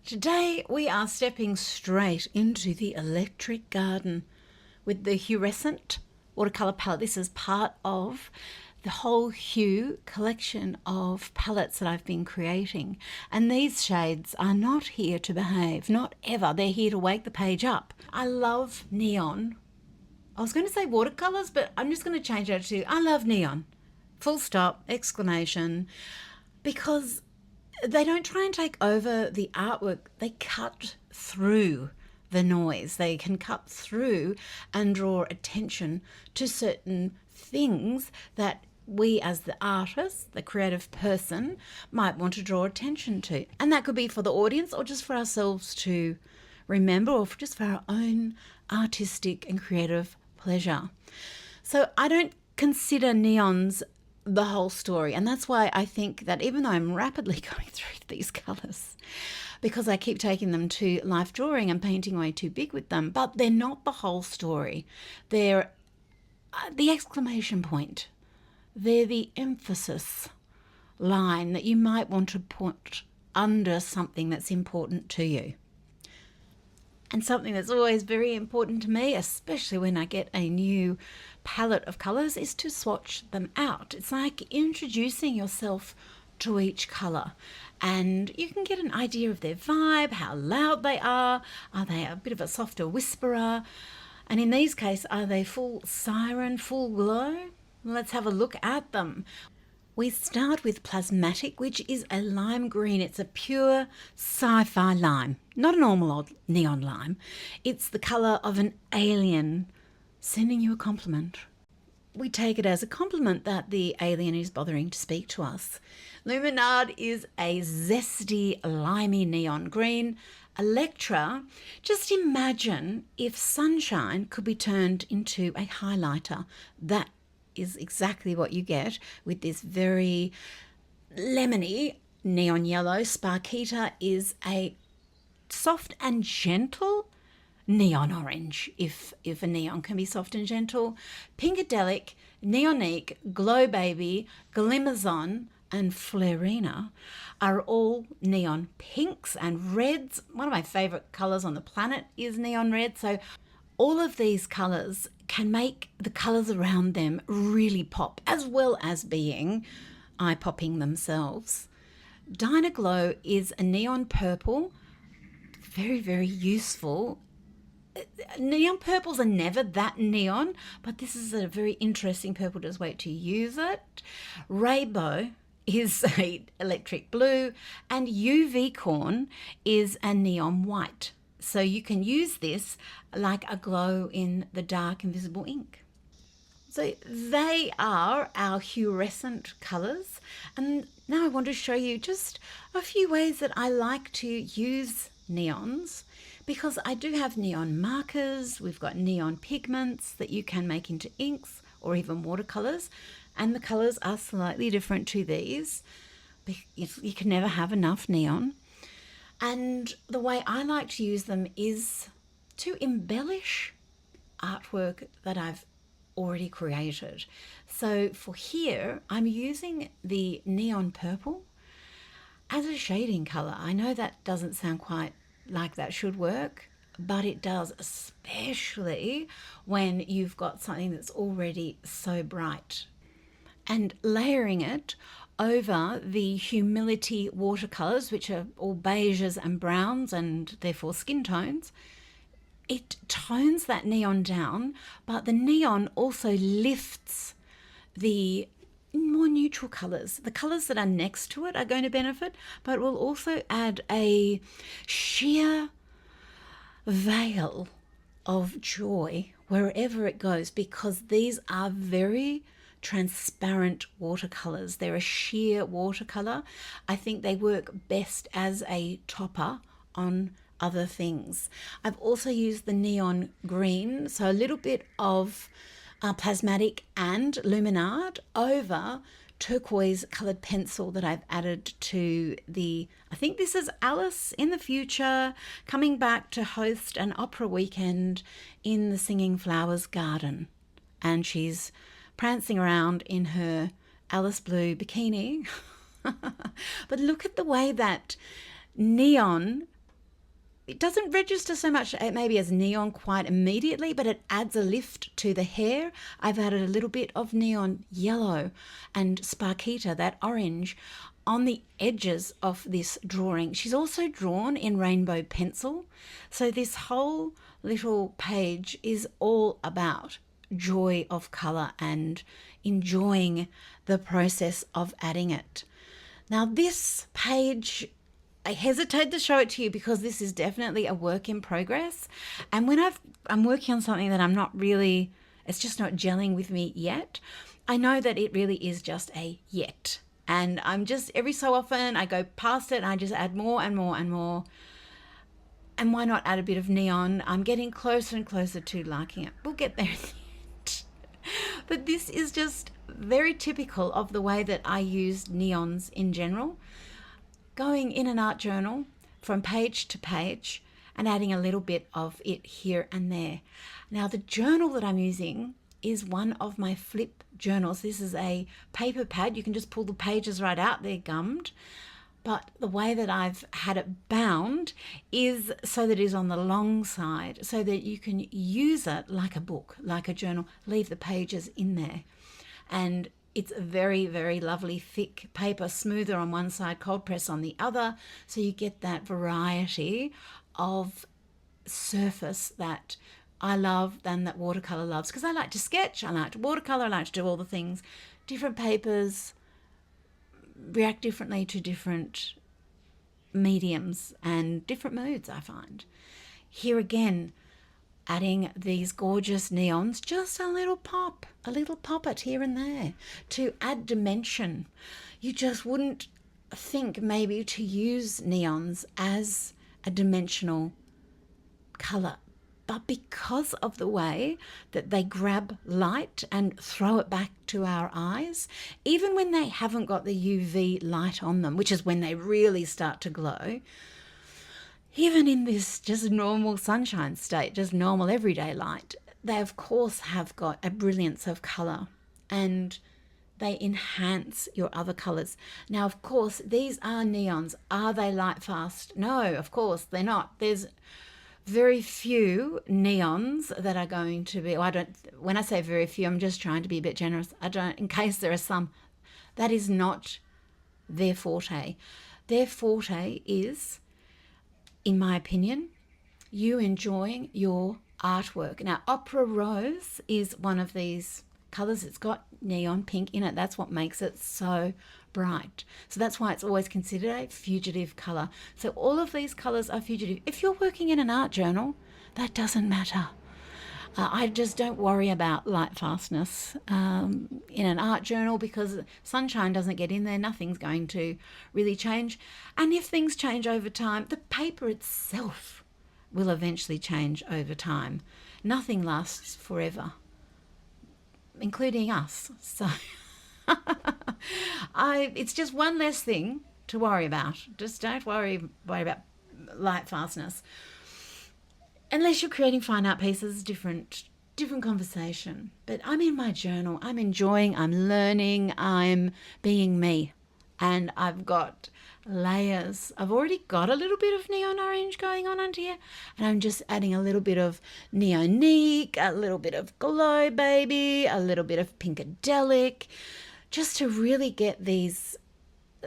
Today we are stepping straight into the electric garden with the HUErescent Watercolour palette. This is part of the whole Hue collection of palettes that I've been creating. And these shades are not here to behave, not ever. They're here to wake the page up. I love neon. I was going to say watercolours, but I'm just going to change that to I love neon. Full stop, exclamation. Because they don't try and take over the artwork. They cut through the noise. They can cut through and draw attention to certain things that we as the artist, the creative person, might want to draw attention to. And that could be for the audience or just for ourselves to remember, or just for our own artistic and creative pleasure. So I don't consider neons the whole story, and that's why I think that even though I'm rapidly going through these colours, because I keep taking them to life drawing and painting way too big with them, but they're not the whole story. They're the exclamation point. They're the emphasis line that you might want to put under something that's important to you. And something that's always very important to me, especially when I get a new palette of colours, is to swatch them out. It's like introducing yourself to each colour, and you can get an idea of their vibe, how loud they are they a bit of a softer whisperer, and in these cases, are they full siren, full glow? Let's have a look at them. We start with Plasmatic, which is a lime green. It's a pure sci-fi lime, not a normal old neon lime. It's the colour of an alien sending you a compliment. We take it as a compliment that the alien is bothering to speak to us. Luminard is a zesty, limey neon green. Electra, just imagine if sunshine could be turned into a highlighter. That is exactly what you get with this very lemony neon yellow. Sparkita is a soft and gentle neon orange, if a neon can be soft and gentle. Pinkadelic, Neonique, Glow Baby, Glimmerzon and Flareena are all neon pinks and reds. One of my favourite colours on the planet is neon red. So all of these colours can make the colours around them really pop, as well as being eye-popping themselves. Dynaglow is a neon purple, very, very useful. Neon purples are never that neon, but this is a very interesting purple. Just wait to use it. Rainbow is a electric blue, and UV Corn is a neon white. So you can use this like a glow in the dark invisible ink. So they are our HUErescent colours. And now I want to show you just a few ways that I like to use neons, because I do have neon markers. We've got neon pigments that you can make into inks or even watercolours. And the colours are slightly different to these. You can never have enough neon. And the way I like to use them is to embellish artwork that I've already created. So for here, I'm using the neon purple as a shading colour. I know that doesn't sound quite like that should work, but it does, especially when you've got something that's already so bright. And layering it over the Humility watercolours, which are all beiges and browns and therefore skin tones, it tones that neon down, but the neon also lifts the more neutral colours. The colours that are next to it are going to benefit, but will also add a sheer veil of joy wherever it goes, because these are very transparent watercolours. They're a sheer watercolour. I think they work best as a topper on other things. I've also used the neon green, so a little bit of Plasmatic and Luminard over turquoise coloured pencil that I've added to the, I think this is Alice in the future, coming back to host an opera weekend in the Singing Flowers garden. And she's prancing around in her Alice blue bikini. But look at the way that neon it doesn't register so much maybe as neon quite immediately, but it adds a lift to the hair. I've added a little bit of neon yellow and sparkita, that orange, on the edges of this drawing. She's also drawn in rainbow pencil. So this whole little page is all about joy of colour and enjoying the process of adding it. Now this page, I hesitate to show it to you because this is definitely a work in progress. And when I'm working on something that I'm not really, it's just not gelling with me yet, I know that it really is just a yet. And I'm just, every so often I go past it and I just add more and more and more. And why not add a bit of neon? I'm getting closer and closer to liking it. We'll get there in the end. But this is just very typical of the way that I use neons in general. Going in an art journal from page to page and adding a little bit of it here and there. Now the journal that I'm using is one of my flip journals. This is a paper pad. You can just pull the pages right out. They're gummed. But the way that I've had it bound is so that it is on the long side, so that you can use it like a book, like a journal, leave the pages in there. And it's a very, very lovely thick paper, smoother on one side, cold press on the other. So you get that variety of surface that I love and that watercolour loves. Because I like to sketch, I like to watercolour, I like to do all the things. Different papers react differently to different mediums and different moods, I find. Here again, adding these gorgeous neons, just a little pop it here and there to add dimension. You just wouldn't think maybe to use neons as a dimensional colour, but because of the way that they grab light and throw it back to our eyes, even when they haven't got the UV light on them, which is when they really start to glow, even in this just normal sunshine state, just normal everyday light, they of course have got a brilliance of colour and they enhance your other colours. Now, of course, these are neons. Are they light fast? No, of course they're not. There's very few neons that are going to be, when I say very few, I'm just trying to be a bit generous. In case there are some, that is not their forte. Their forte is, in my opinion, you enjoying your artwork. Now, Opera Rose is one of these colours. It's got neon pink in it. That's what makes it so bright. So that's why it's always considered a fugitive colour. So all of these colours are fugitive. If you're working in an art journal, that doesn't matter. I just don't worry about Lightfastness in an art journal because sunshine doesn't get in there. Nothing's going to really change. And if things change over time, the paper itself will eventually change over time. Nothing lasts forever, including us. So it's just one less thing to worry about. Just don't worry about Lightfastness. Unless you're creating fine art pieces, different conversation. But I'm in my journal. I'm enjoying, I'm learning, I'm being me. And I've got layers. I've already got a little bit of neon orange going on under here. And I'm just adding a little bit of neonique, a little bit of glow baby, a little bit of pinkadelic, just to really get these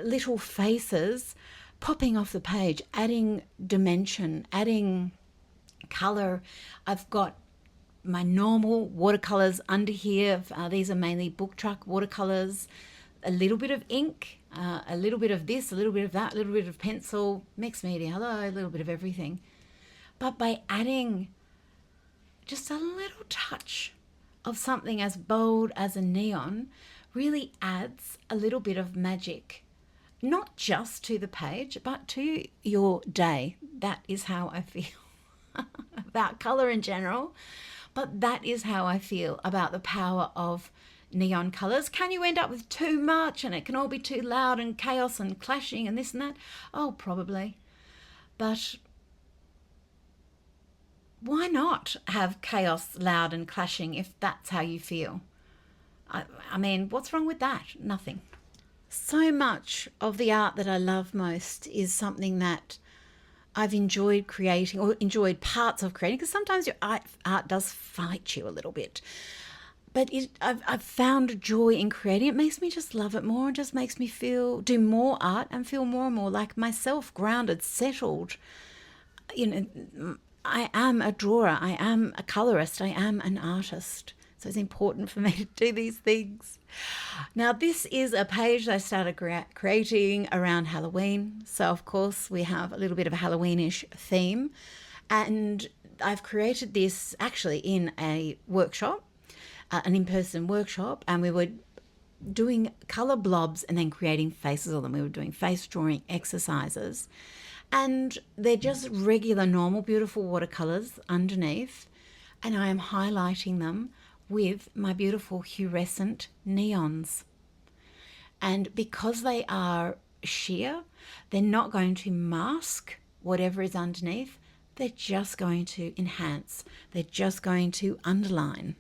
little faces popping off the page, adding dimension, adding colour. I've got my normal watercolours under here. These are mainly book truck watercolours, a little bit of ink, a little bit of this, a little bit of that, a little bit of pencil, mixed media, a little bit of everything. But by adding just a little touch of something as bold as a neon really adds a little bit of magic, not just to the page, but to your day. That is how I feel about colour in general, but that is how I feel about the power of neon colours. Can you end up with too much and it can all be too loud and chaos and clashing and this and that? Oh, probably. But why not have chaos, loud and clashing if that's how you feel? I mean, what's wrong with that? Nothing. So much of the art that I love most is something that I've enjoyed creating, or enjoyed parts of creating, because sometimes your art does fight you a little bit. But I've found joy in creating. It makes me just love it more, and just makes me do more art and feel more and more like myself, grounded, settled. You know, I am a drawer, I am a colorist, I am an artist. So it's important for me to do these things. Now, this is a page that I started creating around Halloween. So, of course, we have a little bit of a Halloweenish theme. And I've created this actually in a workshop, an in-person workshop. And we were doing colour blobs and then creating faces on them. We were doing face drawing exercises. And they're just regular, normal, beautiful watercolours underneath. And I am highlighting them with my beautiful HUErescent neons. And because they are sheer, they're not going to mask whatever is underneath. They're just going to enhance. They're just going to underline.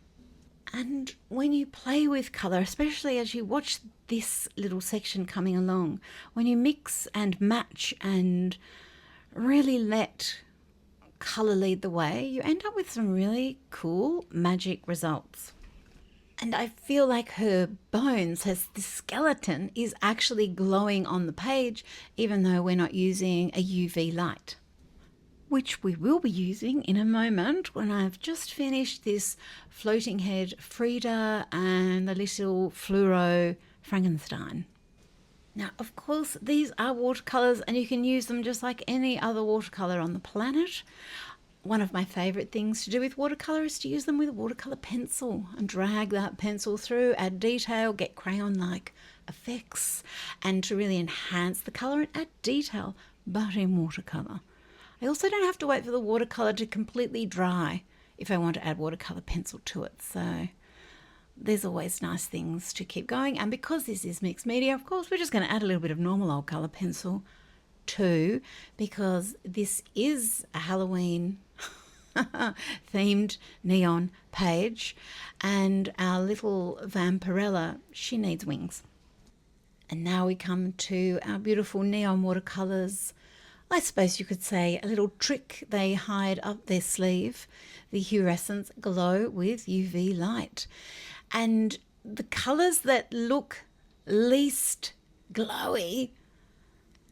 And when you play with colour, especially as you watch this little section coming along, when you mix and match and really let colour lead the way, you end up with some really cool magic results. And I feel like her bones, the skeleton, is actually glowing on the page, even though we're not using a UV light, which we will be using in a moment when I've just finished this floating head Frida and the little fluoro Frankenstein. Now, of course, these are watercolours, and you can use them just like any other watercolour on the planet. One of my favourite things to do with watercolour is to use them with a watercolour pencil and drag that pencil through, add detail, get crayon-like effects, and to really enhance the colour and add detail, but in watercolour. I also don't have to wait for the watercolour to completely dry if I want to add watercolour pencil to it. So there's always nice things to keep going. And because this is mixed media, of course, we're just going to add a little bit of normal old colour pencil too, because this is a Halloween themed neon page, and our little vampirella, she needs wings. And now we come to our beautiful neon watercolours. I suppose you could say a little trick they hide up their sleeve. The HUErescent glow with UV light. And the colours that look least glowy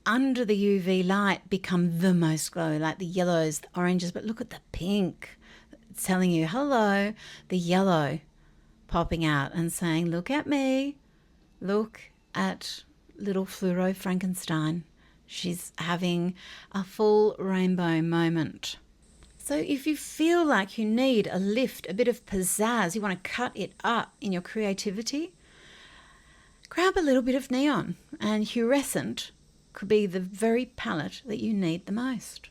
under the UV light become the most glowy, like the yellows, the oranges. But look at the pink. It's telling you, hello, the yellow popping out and saying, look at me. Look at little fluoro Frankenstein. She's having a full rainbow moment. So if you feel like you need a lift, a bit of pizzazz, you want to cut it up in your creativity, grab a little bit of neon, and HUErescent could be the very palette that you need the most.